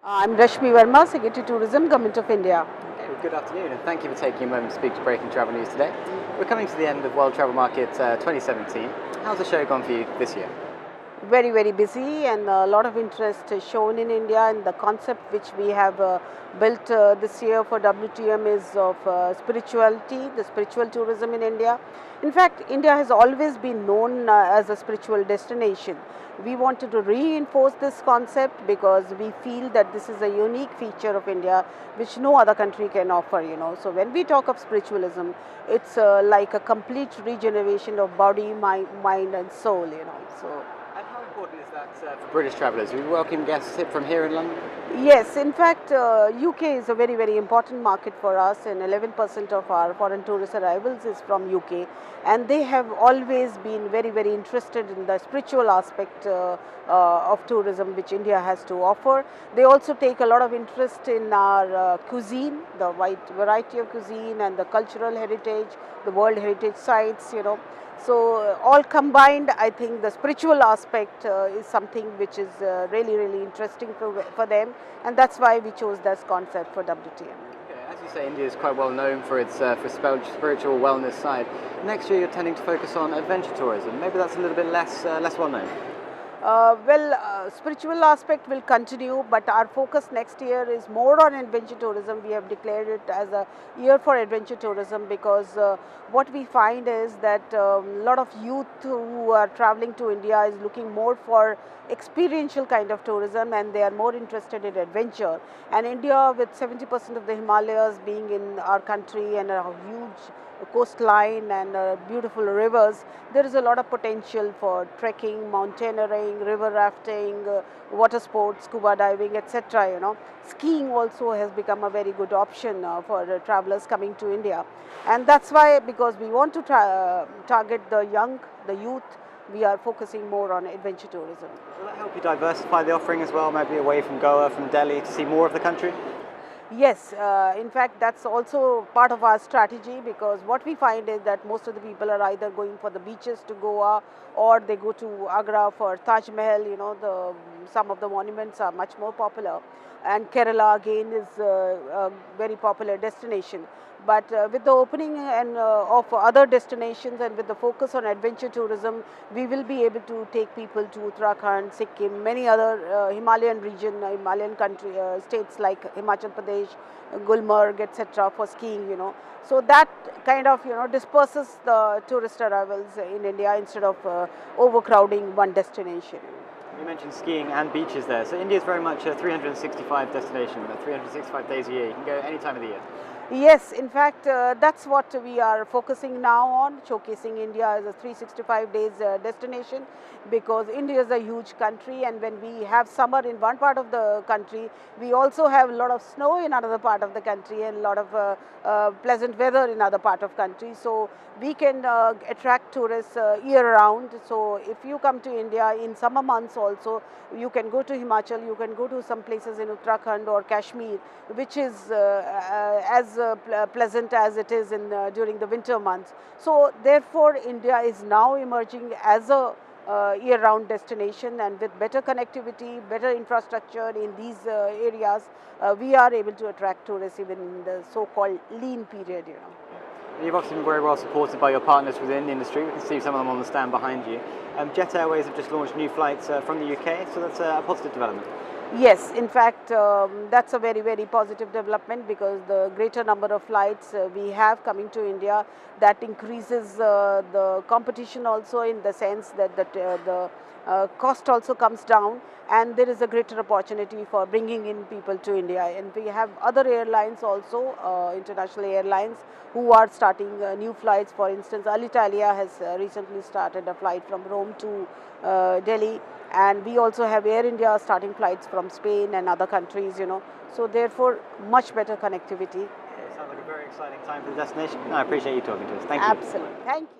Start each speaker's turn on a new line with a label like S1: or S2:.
S1: I'm Rashmi Verma, Secretary Tourism, Government of India.
S2: Okay, well, good afternoon and thank you for taking a moment to speak to Breaking Travel News today. We're coming to the end of World Travel Market 2017. How's the show gone for you this year?
S1: Very, very busy and a lot of interest is shown in India, and the concept which we have built this year for WTM is of spirituality, the spiritual tourism in India. In fact, India has always been known as a spiritual destination. We wanted to reinforce this concept because we feel that this is a unique feature of India which no other country can offer. So when we talk of spiritualism, it's like a complete regeneration of body, mind and soul. So.
S2: And how important is that for British travellers? We welcome guests from here in London?
S1: Yes, in fact, UK is a very, very important market for us, and 11% of our foreign tourist arrivals is from UK, and they have always been very, very interested in the spiritual aspect of tourism which India has to offer. They also take a lot of interest in our cuisine, the wide variety of cuisine and the cultural heritage, the World Heritage sites. So all combined, I think the spiritual aspect is something which is really, really interesting for them, and that's why we chose this concept for WTM.
S2: Okay, as you say, India is quite well known for its spiritual wellness side. Next year, you're tending to focus on adventure tourism. Maybe that's a little bit less well known.
S1: Spiritual aspect will continue, but our focus next year is more on adventure tourism. We have declared it as a year for adventure tourism because what we find is that a lot of youth who are traveling to India is looking more for experiential kind of tourism, and they are more interested in adventure. And India, with 70% of the Himalayas being in our country and a huge coastline and beautiful rivers, there is a lot of potential for trekking, mountaineering, river rafting, water sports, scuba diving, etc. Skiing also has become a very good option for travelers coming to India, and that's why, because we want to target the young, the youth, we are focusing more on adventure tourism.
S2: Will that help you diversify the offering as well, maybe away from Goa, from Delhi, to see more of the country?
S1: Yes, in fact, that's also part of our strategy, because what we find is that most of the people are either going for the beaches to Goa, or they go to Agra for Taj Mahal. Some of the monuments are much more popular, and Kerala again is a very popular destination. But with the opening of other destinations, and with the focus on adventure tourism, we will be able to take people to Uttarakhand, Sikkim, many other Himalayan Himalayan country states like Himachal Pradesh, Gulmarg, etc. for skiing. So that kind of disperses the tourist arrivals in India instead of overcrowding one destination.
S2: You mentioned skiing and beaches there, so India is very much a 365 destination, 365 days a year. You can go any time of the year.
S1: Yes, in fact, that's what we are focusing now on, showcasing India as a 365 days destination, because India is a huge country, and when we have summer in one part of the country, we also have a lot of snow in another part of the country, and a lot of pleasant weather in other part of country. So we can attract tourists year round. So if you come to India in summer months also, you can go to Himachal, you can go to some places in Uttarakhand or Kashmir, which is as pleasant as it is during the winter months. So therefore, India is now emerging as a year-round destination, and with better connectivity, better infrastructure in these areas, we are able to attract tourists even in the so-called lean period.
S2: You've obviously been very well supported by your partners within the industry. We can see some of them on the stand behind you. Jet Airways have just launched new flights from the UK, so that's a positive development.
S1: Yes, in fact, that's a very, very positive development, because the greater number of flights we have coming to India, that increases the competition also, in the sense that the cost also comes down, and there is a greater opportunity for bringing in people to India. And we have other airlines also, international airlines, who are starting new flights. For instance, Alitalia has recently started a flight from Rome to Delhi, and we also have Air India starting flights from Spain and other countries. So therefore, much better connectivity.
S2: It sounds like a very exciting time for the destination. I appreciate you talking to us. Thank you.
S1: Absolutely. Thank you.